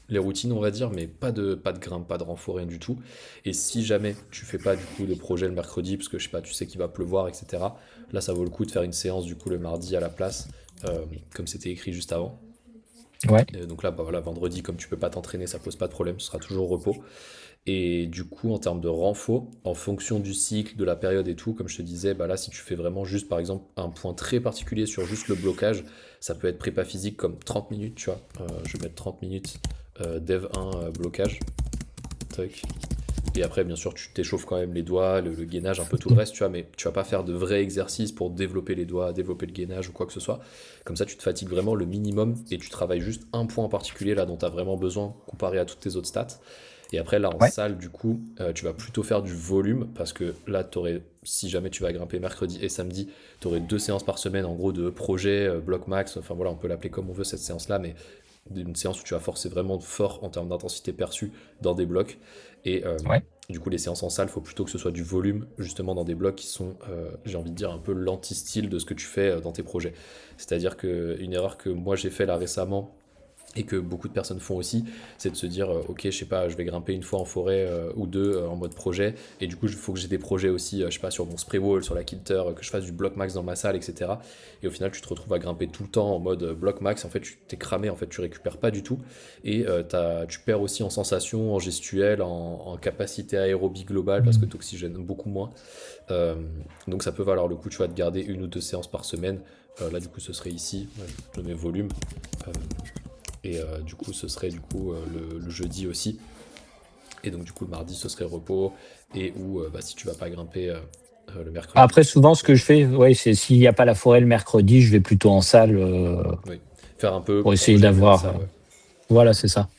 les routines, on va dire, mais pas de grimpe, pas de renfort, rien du tout. Et si jamais tu fais pas du coup de projet le mercredi, parce que je sais pas, tu sais qu'il va pleuvoir, etc. Là, ça vaut le coup de faire une séance du coup le mardi à la place, comme c'était écrit juste avant. Ouais, Donc là, bah voilà, vendredi, comme tu peux pas t'entraîner, ça pose pas de problème, ce sera toujours au repos. Et du coup, en termes de renfort, en fonction du cycle, de la période et tout, comme je te disais, bah là, si tu fais vraiment juste, par exemple, un point très particulier sur juste le blocage, ça peut être prépa physique comme 30 minutes, tu vois. Je vais mettre 30 minutes, Dev 1, blocage. Tac. Et après, bien sûr, tu t'échauffes quand même les doigts, le gainage, un peu tout le reste, tu vois, mais tu vas pas faire de vrais exercices pour développer les doigts, développer le gainage ou quoi que ce soit. Comme ça, tu te fatigues vraiment le minimum et tu travailles juste un point en particulier là dont tu as vraiment besoin comparé à toutes tes autres stats. Et après, là, en ouais, salle, du coup, tu vas plutôt faire du volume parce que là, si jamais tu vas grimper mercredi et samedi, tu aurais 2 séances par semaine en gros de projet, bloc max, enfin voilà, on peut l'appeler comme on veut cette séance-là, mais une séance où tu vas forcer vraiment fort en termes d'intensité perçue dans des blocs. Et Ouais. du coup, les séances en salle, il faut plutôt que ce soit du volume, justement, dans des blocs qui sont, j'ai envie de dire, un peu l'anti-style de ce que tu fais dans tes projets. C'est-à-dire qu'une erreur que moi j'ai fait là récemment, et que beaucoup de personnes font aussi, c'est de se dire, ok, je sais pas, je vais grimper une fois en forêt ou deux en mode projet, et du coup, il faut que j'ai des projets aussi, je sais pas, sur mon spray wall, sur la kilter, que je fasse du block max dans ma salle, etc. Et au final, tu te retrouves à grimper tout le temps en mode block max, en fait, tu t'es cramé, en fait, tu récupères pas du tout, et tu perds aussi en sensation, en gestuelle, en capacité aérobie globale, parce que tu oxygènes beaucoup moins. Euh, donc ça peut valoir le coup, tu vois, de garder une ou deux séances par semaine. Là, du coup, ce serait ici, ouais, je mets volume. Euh, et du coup, ce serait du coup le jeudi aussi. Et donc, du coup, le mardi, ce serait repos. Et ou bah, si tu vas pas grimper le mercredi. Après, souvent, ce que je fais, ouais, c'est s'il n'y a pas la forêt le mercredi, je vais plutôt en salle Oui. Faire un peu pour essayer projet mais en d'avoir. salle, ouais. Voilà, c'est ça.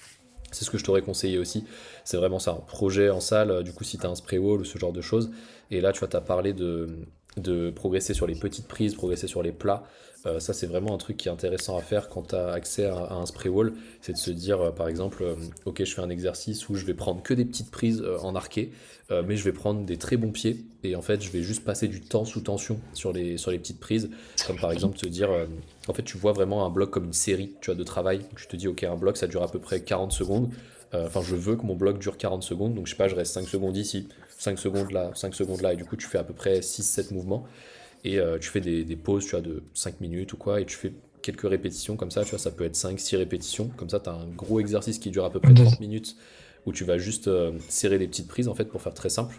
C'est ce que je t'aurais conseillé aussi. C'est vraiment ça, un projet en salle, du coup, si tu as un spray wall ou ce genre de choses. Et là, tu vois, tu as parlé de progresser sur les petites prises, progresser sur les plats. Ça, c'est vraiment un truc qui est intéressant à faire quand tu as accès à un spray wall. C'est de se dire, par exemple, ok, je fais un exercice où je vais prendre que des petites prises en arqué, mais je vais prendre des très bons pieds. Et en fait, je vais juste passer du temps sous tension sur les petites prises. Comme par exemple, te dire, en fait, tu vois vraiment un bloc comme une série, tu vois, de travail. Donc, tu te dis, ok, un bloc, ça dure à peu près 40 secondes. Enfin, je veux que mon bloc dure 40 secondes. Donc, je sais pas, je reste 5 secondes ici, 5 secondes là, 5 secondes là. Et du coup, tu fais à peu près 6 7 mouvements. Et tu fais des pauses, tu vois, de 5 minutes ou quoi. Et tu fais quelques répétitions comme ça. Tu vois, ça peut être 5 6 répétitions. Comme ça, tu as un gros exercice qui dure à peu près 30 minutes où tu vas juste serrer des petites prises, en fait, pour faire très simple.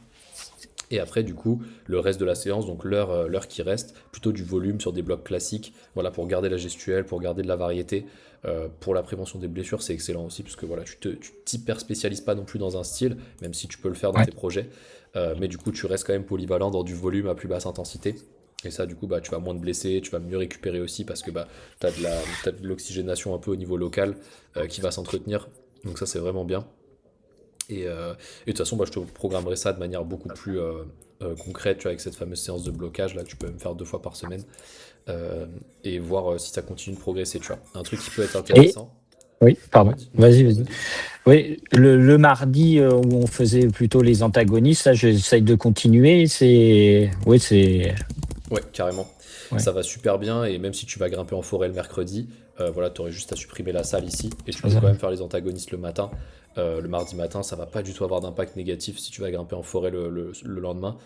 Et après, du coup, le reste de la séance, donc l'heure qui reste, plutôt du volume sur des blocs classiques, voilà, pour garder la gestuelle, pour garder de la variété. Pour la prévention des blessures, c'est excellent aussi, parce que voilà, tu t'hyper spécialises pas non plus dans un style, même si tu peux le faire dans Ouais. tes projets. Mais du coup, tu restes quand même polyvalent dans du volume à plus basse intensité. Et ça, du coup, bah, tu vas moins te blesser, tu vas mieux récupérer aussi, parce que bah, t'as de l'oxygénation un peu au niveau local qui va s'entretenir. Donc ça, c'est vraiment bien. Et de toute façon, bah, je te programmerai ça de manière beaucoup plus concrète, tu vois, avec cette fameuse séance de blocage là, que tu peux même faire 2 fois par semaine euh, et voir si ça continue de progresser, tu vois. Un truc qui peut être Et intéressant. oui, Ouais, pardon. Vas-y, vas-y. vas-y. Oui, le mardi où on faisait plutôt les antagonistes, là, j'essaye de continuer. Oui, Ouais, carrément. ouais, Ça va super bien et même si tu vas grimper en forêt le mercredi, voilà, tu aurais juste à supprimer la salle ici et tu c'est peux ça. quand même faire les antagonistes le matin. Le mardi matin, ça va pas du tout avoir d'impact négatif si tu vas grimper en forêt le lendemain.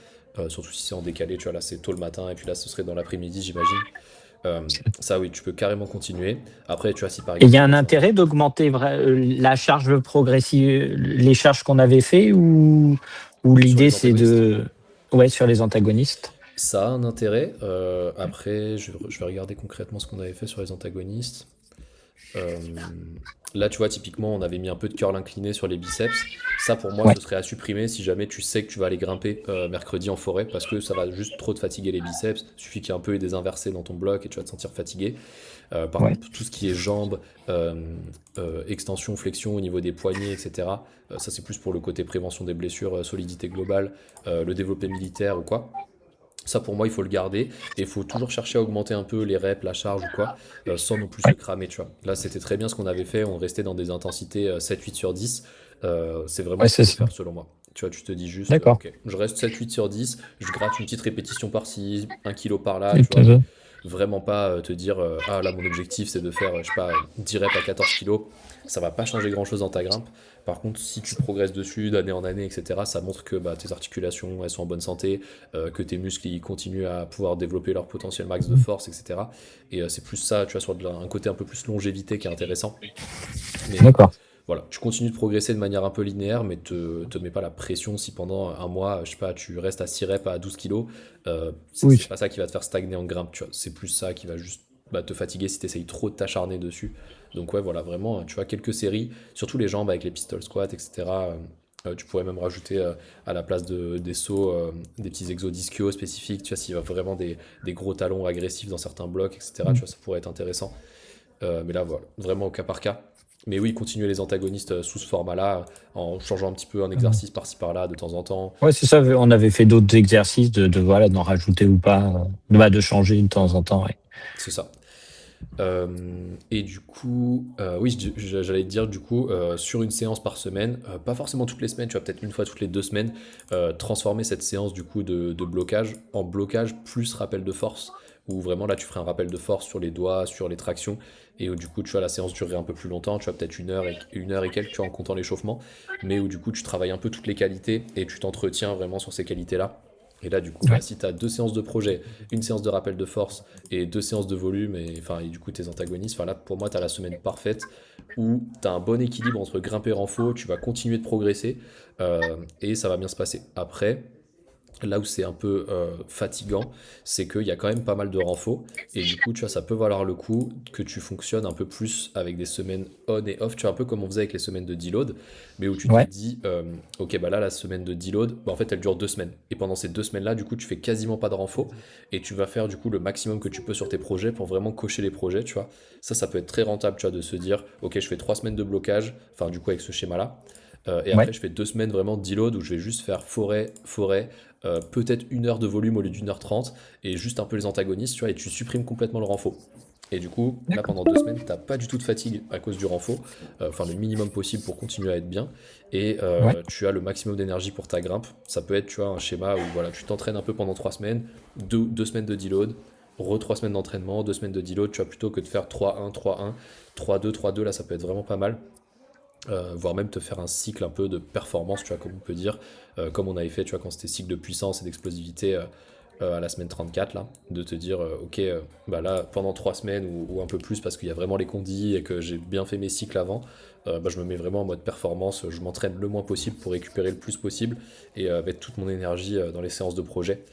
Surtout si c'est en décalé, tu vois, là c'est tôt le matin et puis là ce serait dans l'après-midi, j'imagine. Ça oui, tu peux carrément continuer. Après, tu vois, si par Et il y exemple a tu un passes intérêt d'augmenter la charge progressive, les charges qu'on avait fait, ou sur l'idée les c'est antagonistes, ouais, sur les antagonistes. ça a un intérêt. Après, je vais regarder concrètement ce qu'on avait fait sur les antagonistes. Euh, Là, tu vois, typiquement, on avait mis un peu de curl incliné sur les biceps. Ça, pour moi, Ouais, ce serait à supprimer si jamais tu sais que tu vas aller grimper mercredi en forêt, parce que ça va juste trop te fatiguer les biceps. Il suffit qu'il y ait un peu des inversés dans ton bloc et tu vas te sentir fatigué. Par ouais. contre, tout ce qui est jambes, extension, flexion au niveau des poignets, etc., ça, c'est plus pour le côté prévention des blessures, solidité globale, le développé militaire ou quoi. Ça, pour moi, il faut le garder. Et il faut toujours chercher à augmenter un peu les reps, la charge ou quoi, sans non plus se cramer, tu vois. Là, c'était très bien ce qu'on avait fait. On restait dans des intensités 7 8 sur 10. C'est vraiment Ouais, ce qu'il c'est faut ça. faire selon moi. Tu vois, tu te dis juste, D'accord. ok, je reste 7 8 sur 10. Je gratte une petite répétition par-ci, 1 kilo par-là, Et tu vois, puis, mais vraiment pas te dire, ah là, mon objectif, c'est de faire, je sais pas, 10 reps à 14 kilos. Ça va pas changer grand-chose dans ta grimpe. Par contre, si tu progresses dessus d'année en année, etc., ça montre que bah, tes articulations, elles sont en bonne santé, que tes muscles ils continuent à pouvoir développer leur potentiel max de force, etc. Et c'est plus ça, tu vois, sur un côté un peu plus longévité qui est intéressant. Mais D'accord. voilà, tu continues de progresser de manière un peu linéaire, mais te mets pas la pression si pendant un mois, je sais pas, tu restes à 6 reps à 12 kilos. C'est Oui. pas ça qui va te faire stagner en grimpe, tu vois. C'est plus ça qui va juste bah, te fatiguer si tu essayes trop de t'acharner dessus. Donc ouais, voilà, vraiment, tu vois, quelques séries, surtout les jambes avec les pistol squats, etc. Tu pourrais même rajouter à la place des sauts des petits exos dischios spécifiques, tu vois, s'il y a vraiment des gros talons agressifs dans certains blocs, etc. Tu vois, ça pourrait être intéressant. Mais là, voilà, vraiment au cas par cas. Mais oui, continuer les antagonistes sous ce format-là, en changeant un petit peu un exercice par-ci par-là de temps en temps. Ouais, c'est ça. On avait fait d'autres exercices voilà, d'en rajouter ou pas, de changer de temps en temps. Ouais. C'est ça. Et du coup, oui, j'allais te dire, du coup, sur une séance par semaine, pas forcément toutes les semaines, tu vois, peut-être une fois toutes les 2 semaines, transformer cette séance du coup de blocage en blocage plus rappel de force, où vraiment là tu ferais un rappel de force sur les doigts, sur les tractions, et où du coup, tu vois, la séance durerait un peu plus longtemps, tu vois, peut-être une heure et quelques, tu vois, en comptant l'échauffement, mais où du coup, tu travailles un peu toutes les qualités et tu t'entretiens vraiment sur ces qualités-là. Et là, du coup, bah, Ouais. si tu as 2 séances de projet, une séance de rappel de force et 2 séances de volume, et, enfin, et du coup tes antagonistes, enfin là, pour moi, tu as la semaine parfaite où tu as un bon équilibre entre grimper en faux, tu vas continuer de progresser et ça va bien se passer. Après, là où c'est un peu fatigant, c'est qu'il y a quand même pas mal de renfaux. Et du coup, tu vois, ça peut valoir le coup que tu fonctionnes un peu plus avec des semaines on et off. Tu vois, un peu comme on faisait avec les semaines de deload, mais où tu te Ouais. dis, ok, bah là, la semaine de deload, bah en fait, elle dure 2 semaines. Et pendant ces 2 semaines-là, du coup, tu fais quasiment pas de renfaux. Et tu vas faire, du coup, le maximum que tu peux sur tes projets pour vraiment cocher les projets, tu vois. Ça peut être très rentable, tu vois, de se dire, ok, je fais 3 semaines de blocage, enfin, du coup, avec ce schéma-là. Et Ouais. après, je fais 2 semaines vraiment de deload où je vais juste faire forêt, forêt, peut-être 1 heure de volume au lieu d'1 h 30 et juste un peu les antagonistes, tu vois, et tu supprimes complètement le renfort. Et du coup, là, D'accord. pendant 2 semaines, t'as pas du tout de fatigue à cause du renfort, enfin le minimum possible pour continuer à être bien, et Ouais. tu as le maximum d'énergie pour ta grimpe. Ça peut être, tu vois, un schéma où voilà, tu t'entraînes un peu pendant 3 semaines, 2 semaines de deload, re 3 semaines d'entraînement, 2 semaines de deload, tu vois, plutôt que de faire 3-1, 3-1, 3-2, 3-2, là, ça peut être vraiment pas mal. Voire même te faire un cycle un peu de performance, tu vois, comme on peut dire, comme on avait fait, tu vois, quand c'était cycle de puissance et d'explosivité à la semaine 34, là, de te dire, ok, bah là, pendant 3 semaines ou un peu plus, parce qu'il y a vraiment les condis et que j'ai bien fait mes cycles avant, bah, je me mets vraiment en mode performance, je m'entraîne le moins possible pour récupérer le plus possible et mettre toute mon énergie dans les séances de projet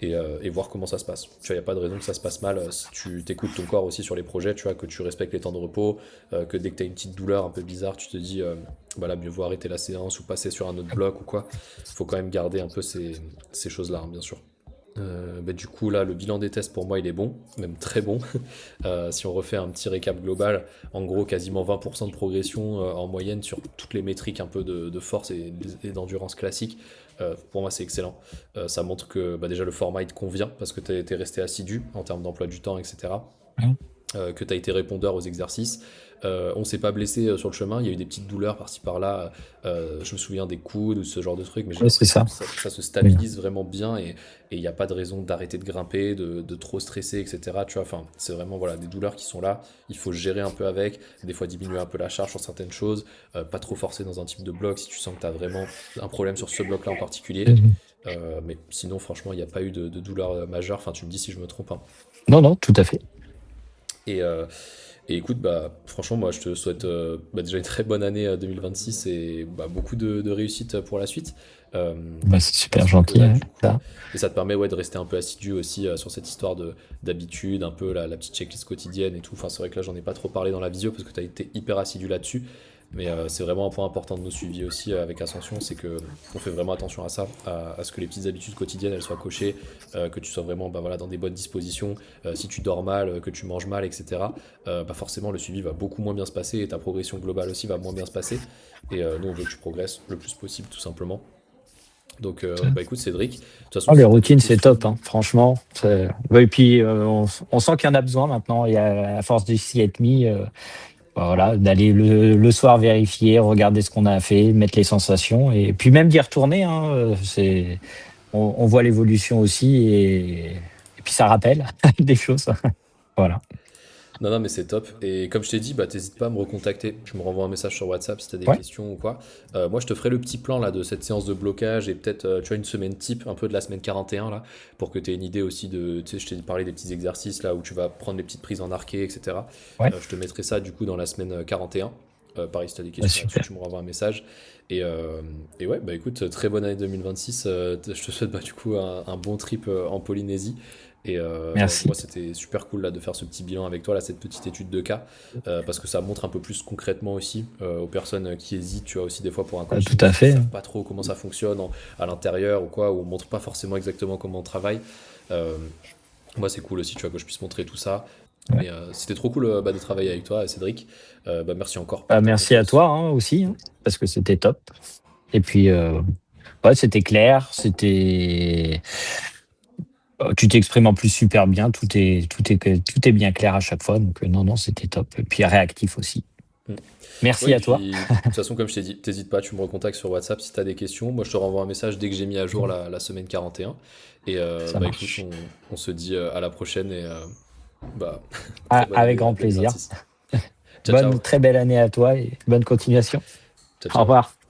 et voir comment ça se passe. Tu vois, il n'y a pas de raison que ça se passe mal si tu t'écoutes ton corps aussi sur les projets, tu vois, que tu respectes les temps de repos, que dès que tu as une petite douleur un peu bizarre, tu te dis, voilà, mieux vaut arrêter la séance ou passer sur un autre bloc ou quoi. Faut quand même garder un peu ces choses-là, hein, bien sûr. Bah, du coup, là, le bilan des tests pour moi, il est bon, même très bon. Si on refait un petit récap global, en gros, quasiment 20% de progression en moyenne sur toutes les métriques un peu de force et d'endurance classique. Pour moi, c'est excellent. Ça montre que bah, déjà le format il te convient parce que tu es resté assidu en termes d'emploi du temps, etc. Ouais. Que tu as été répondeur aux exercices. On s'est pas blessé sur le chemin, il y a eu des petites douleurs par-ci par-là, je me souviens des coudes ou ce genre de trucs, mais j'ai Ouais, c'est l'impression ça. que ça se Oui. stabilise vraiment bien et il n'y a pas de raison d'arrêter de grimper, de trop stresser, etc. Tu vois, enfin, c'est vraiment voilà, des douleurs qui sont là, il faut gérer un peu avec, des fois diminuer un peu la charge sur certaines choses, pas trop forcer dans un type de bloc si tu sens que tu as vraiment un problème sur ce bloc-là en particulier. Mais sinon, franchement, il n'y a pas eu de douleur majeure, enfin, tu me dis si je me trompe, hein. Non, non, tout à fait. Et, et écoute, bah, franchement, moi, je te souhaite bah, déjà une très bonne année 2026 et bah, beaucoup de réussite pour la suite. Euh, Bah, c'est super Parce que gentil, là, hein, du coup, ça. et ça te permet ouais, de rester un peu assidu aussi sur cette histoire d'habitude, un peu la petite checklist quotidienne et tout. Enfin, c'est vrai que là, j'en ai pas trop parlé dans la visio parce que tu as été hyper assidu là-dessus. Mais c'est vraiment un point important de nos suivis aussi avec Ascension, c'est que on fait vraiment attention à ça, à ce que les petites habitudes quotidiennes elles soient cochées, que tu sois vraiment bah, voilà, dans des bonnes dispositions. Si tu dors mal, que tu manges mal, etc., bah forcément le suivi va beaucoup moins bien se passer et ta progression globale aussi va moins bien se passer. Et nous, on veut que tu progresses le plus possible, tout simplement. Donc, bah écoute, Cédric, de toute façon, Oh, les si tu as des routines, c'est top, questions, hein, franchement. Ouais, et puis, on sent qu'il y en a besoin maintenant. Et à force de s'y être mis, voilà, d'aller le soir vérifier, regarder ce qu'on a fait, mettre les sensations. Et puis même d'y retourner, hein, on voit l'évolution aussi. Et puis ça rappelle des choses. Voilà. non, non, mais c'est top. Et comme je t'ai dit, bah, t'hésites pas à me recontacter. Tu me renvoies un message sur WhatsApp si t'as des Ouais, questions ou quoi. Moi, je te ferai le petit plan là de cette séance de blocage et peut-être, tu vois, une semaine type, un peu de la semaine 41 là, pour que tu aies une idée aussi de, tu sais, je t'ai parlé des petits exercices là où tu vas prendre les petites prises en arqué, etc. ouais, Je te mettrai ça du coup dans la semaine 41. Pareil, si t'as des bah, questions là-dessus, super. tu me renvoies un message. Et ouais, bah écoute, très bonne année 2026. Je te souhaite bah, du coup un bon trip en Polynésie. Et bah, Merci. moi, c'était super cool là, de faire ce petit bilan avec toi, là, cette petite étude de cas, parce que ça montre un peu plus concrètement aussi aux personnes qui hésitent, tu vois, aussi des fois pour un Tout coaching, à qui fait. savent pas trop comment ça fonctionne à l'intérieur ou quoi, ou on montre pas forcément exactement comment on travaille. Euh, Moi, c'est cool aussi, tu vois, que je puisse montrer tout ça. Ouais. Mais c'était trop cool bah, de travailler avec toi, Cédric. Bah, merci encore Bah, pour ta merci à confiance. toi, hein, aussi, hein, parce que c'était top. Et puis, ouais, c'était clair, c'était Tu t'exprimes en plus super bien, tout est bien clair à chaque fois, donc non, non, c'était top. Et puis réactif aussi. Mm. Oui, Merci et à toi. puis, de toute façon, comme je t'ai dit, t'hésites pas, tu me recontactes sur WhatsApp si t'as des questions. Moi, je te renvoie un message dès que j'ai mis à jour la semaine 41. Et Ça bah écoute, marche. on se dit à la prochaine et bah, très bonne Avec année à grand Black plaisir. Gratis. Ciao, ciao. Très belle année à toi et bonne continuation. Ciao, Au ciao. revoir.